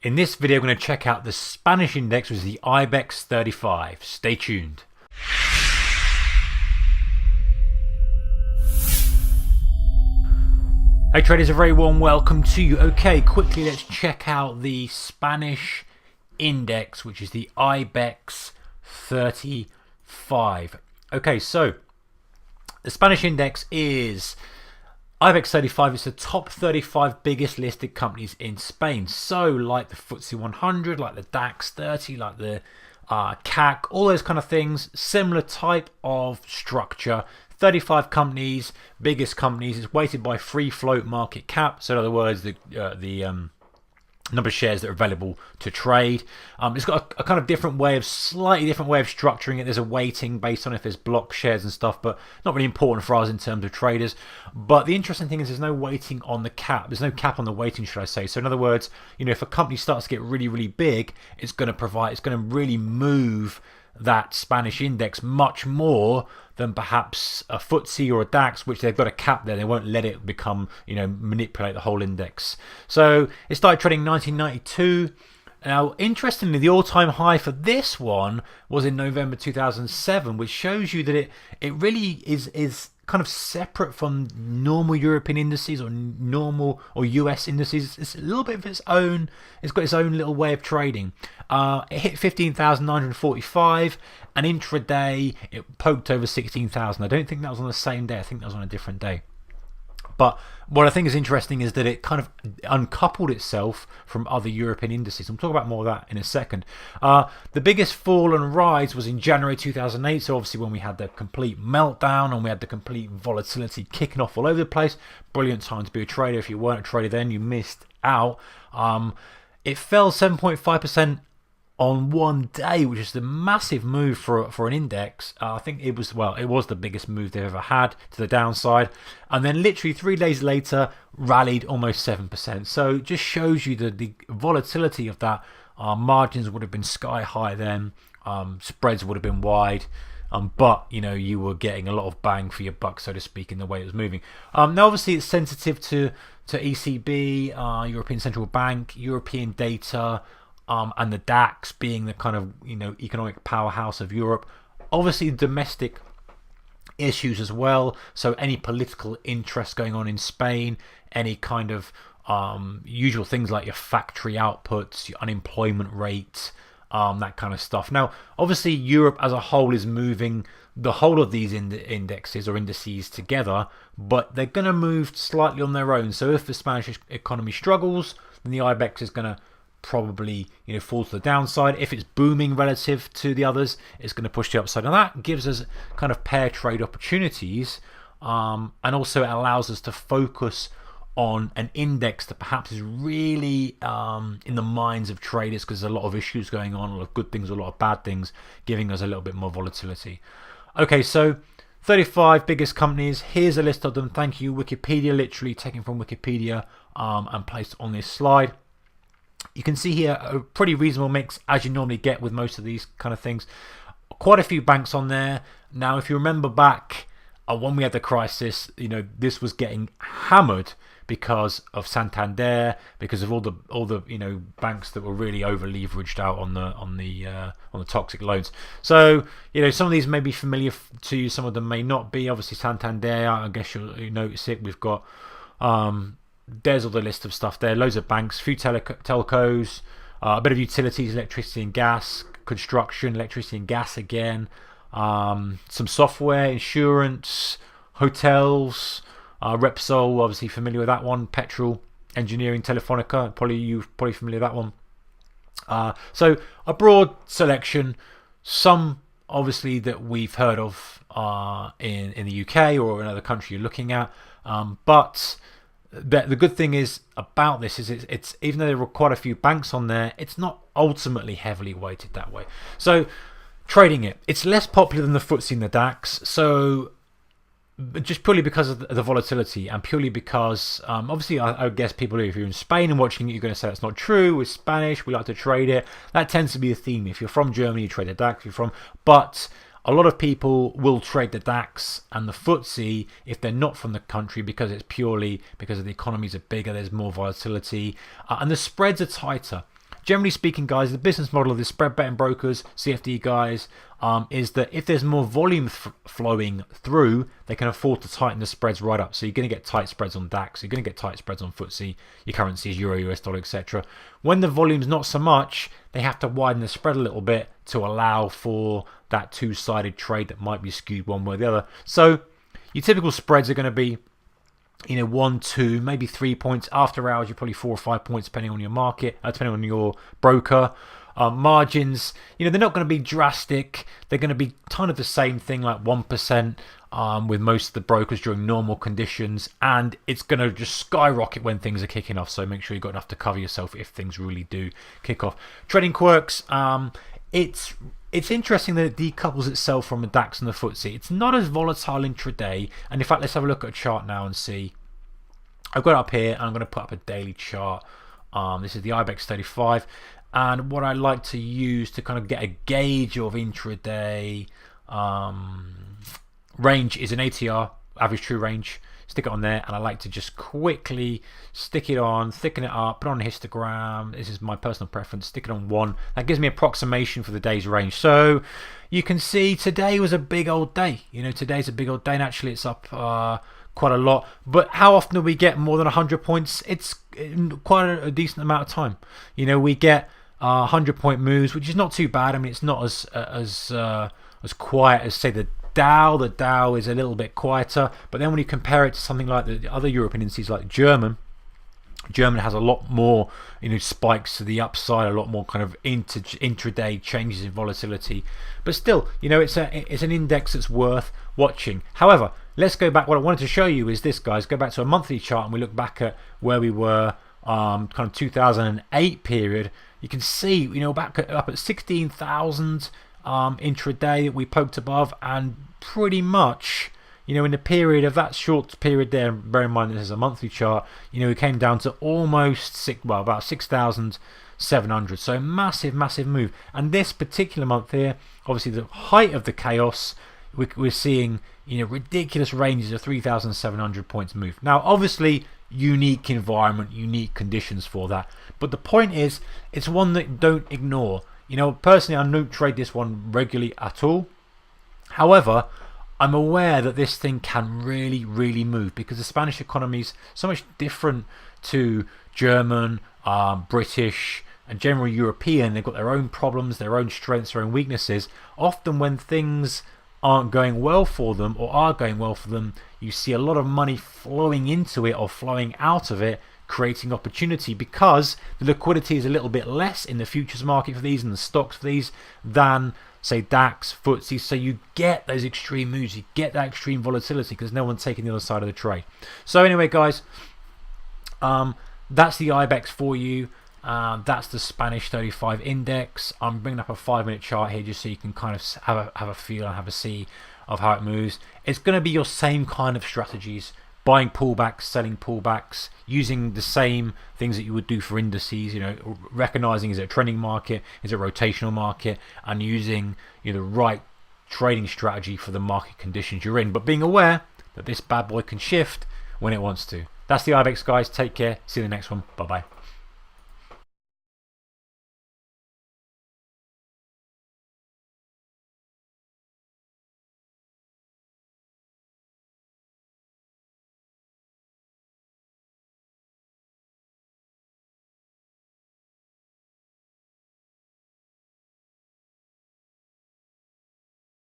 In this video, I'm going to check out the Spanish index, which is the IBEX 35. Stay tuned. Hey traders, a very warm welcome to you. Okay, quickly let's check out the Spanish index, which is the IBEX 35. Okay, so the Spanish index is IBEX 35. It's the top 35 biggest listed companies in Spain. So like the FTSE 100, like the DAX 30, like the CAC, all those kind of things. Similar type of structure. 35 companies, biggest companies. It's weighted by free float market cap. So in other words, the number of shares that are available to trade. It's got a kind of different way of, slightly different way of structuring it. There's a weighting based on if there's block shares and stuff, but not really important for us in terms of traders. But the interesting thing is there's no weighting on the cap. There's no cap on the weighting, should I say. So in other words, you know, if a company starts to get really, really big, it's going to really move that Spanish index much more than perhaps a FTSE or a DAX, which they've got a cap there. They won't let it become, you know, manipulate the whole index. So it started trading in 1992. Now, interestingly, the all-time high for this one was in November 2007, which shows you that it really is kind of separate from normal European indices or normal or US indices. It's a little bit of its own. It's got its own little way of trading. It hit 15,945, and intraday it poked over 16,000. I don't think that was on the same day. I think that was on a different day. But what I think is interesting is that it kind of uncoupled itself from other European indices. I'm talking about more of that in a second. The biggest fall and rise was in January 2008. So obviously when we had the complete meltdown and we had the complete volatility kicking off all over the place. Brilliant time to be a trader. If you weren't a trader then, you missed out. It fell 7.5% on one day, which is the massive move for an index. I think it was the biggest move they've ever had to the downside, and then literally 3 days later rallied almost 7%. So it just shows you the volatility of that. Margins would have been sky high then, spreads would have been wide, but you know, you were getting a lot of bang for your buck, so to speak, in the way it was moving. Now obviously it's sensitive to ECB, European Central Bank, European data, and the DAX being the kind of, you know, economic powerhouse of Europe. Obviously domestic issues as well, so any political interest going on in Spain, any kind of usual things like your factory outputs, your unemployment rate, that kind of stuff. Now obviously Europe as a whole is moving the whole of these indexes or indices together, but they're going to move slightly on their own. So if the Spanish economy struggles, then the IBEX is going to probably, you know, fall to the downside. If it's booming relative to the others, it's going to push the upside, and that gives us kind of pair trade opportunities, and also it allows us to focus on an index that perhaps is really in the minds of traders, because there's a lot of issues going on, a lot of good things, a lot of bad things, giving us a little bit more volatility. Okay, so 35 biggest companies. Here's a list of them. Thank you, Wikipedia, literally taken from Wikipedia and placed on this slide. You can see here a pretty reasonable mix, as you normally get with most of these kind of things. Quite a few banks on there. Now, if you remember back when we had the crisis, you know, this was getting hammered because of Santander, because of all the you know, banks that were really over leveraged out on the toxic loans. So you know, some of these may be familiar to you, some of them may not be. Obviously Santander, I guess you'll notice it. We've got there's all the list of stuff there. Loads of banks, few telcos, a bit of utilities, electricity and gas, construction, electricity and gas again, some software, insurance, hotels, Repsol, obviously familiar with that one, petrol, engineering, Telefonica, probably familiar with that one. So a broad selection, some obviously that we've heard of in the UK or another country you're looking at, but the good thing is about this is it's even though there are quite a few banks on there, it's not ultimately heavily weighted that way. So trading it's less popular than the FTSE and the DAX, so just purely because of the volatility, and purely because obviously I guess people, if you're in Spain and watching it, you're going to say that's not true. We're Spanish, we like to trade it. That tends to be a theme. If you're from Germany, you trade the DAX. But a lot of people will trade the DAX and the FTSE if they're not from the country, because it's purely because of the economies are bigger, there's more volatility, and the spreads are tighter. generally speaking, guys, the business model of the spread betting brokers, CFD guys, is that if there's more volume flowing through, they can afford to tighten the spreads right up. So you're going to get tight spreads on DAX, you're going to get tight spreads on FTSE, your currencies, Euro, US dollar, etc. When the volume's not so much, they have to widen the spread a little bit to allow for that two-sided trade that might be skewed one way or the other. So your typical spreads are going to be 1, 2, maybe 3 points. After hours, you're probably 4 or 5 points, depending on your market, depending on your broker. Margins, they're not going to be drastic. They're going to be kind of the same thing, like 1% with most of the brokers during normal conditions. And it's going to just skyrocket when things are kicking off. So make sure you've got enough to cover yourself if things really do kick off. Trading quirks, it's interesting that it decouples itself from the DAX and the FTSE. It's not as volatile intraday. And in fact, let's have a look at a chart now and see. I've got it up here, and I'm going to put up a daily chart. This is the IBEX 35. And what I like to use to kind of get a gauge of intraday range is an ATR, average true range. Stick it on there, and I like to just quickly stick it on, thicken it up, put it on a histogram. This is my personal preference. Stick it on 1. That gives me approximation for the day's range. So you can see today was a big old day. Today's a big old day, and actually it's up quite a lot. But how often do we get more than 100 points? It's quite a decent amount of time. We get 100-point moves, which is not too bad. I mean, it's not as quiet as, say, the Dow is a little bit quieter, but then when you compare it to something like the other European indices, like German has a lot more spikes to the upside, a lot more kind of intraday changes in volatility, but still it's an index that's worth watching. However, let's go back. What I wanted to show you is this, guys. Go back to a monthly chart and we look back at where we were kind of 2008 period. You can see back up at 16,000 intraday that we poked above, and pretty much in the period of that short period there, bear in mind this is a monthly chart, we came down to almost about 6,700. So massive move. And this particular month here, obviously the height of the chaos, we're seeing ridiculous ranges of 3,700 points move. Now obviously unique environment, unique conditions for that, but the point is it's one that don't ignore. Personally, I don't trade this one regularly at all. However, I'm aware that this thing can really move, because the Spanish economy is so much different to German, British, and generally European. They've got their own problems, their own strengths, their own weaknesses. Often when things aren't going well for them, or are going well for them, you see a lot of money flowing into it or flowing out of it, creating opportunity, because the liquidity is a little bit less in the futures market for these and the stocks for these than, say, DAX, FTSE. So you get those extreme moves, you get that extreme volatility, because no one's taking the other side of the trade. So anyway, guys, that's the IBEX for you. That's the Spanish 35 index. I'm bringing up a 5-minute chart here just so you can kind of have a feel and have a see of how it moves. It's going to be your same kind of strategies: buying pullbacks, selling pullbacks, using the same things that you would do for indices, recognizing is it a trending market, is it a rotational market, and using the right trading strategy for the market conditions you're in, but being aware that this bad boy can shift when it wants to. That's the IBEX, guys. Take care. See you in the next one. Bye bye.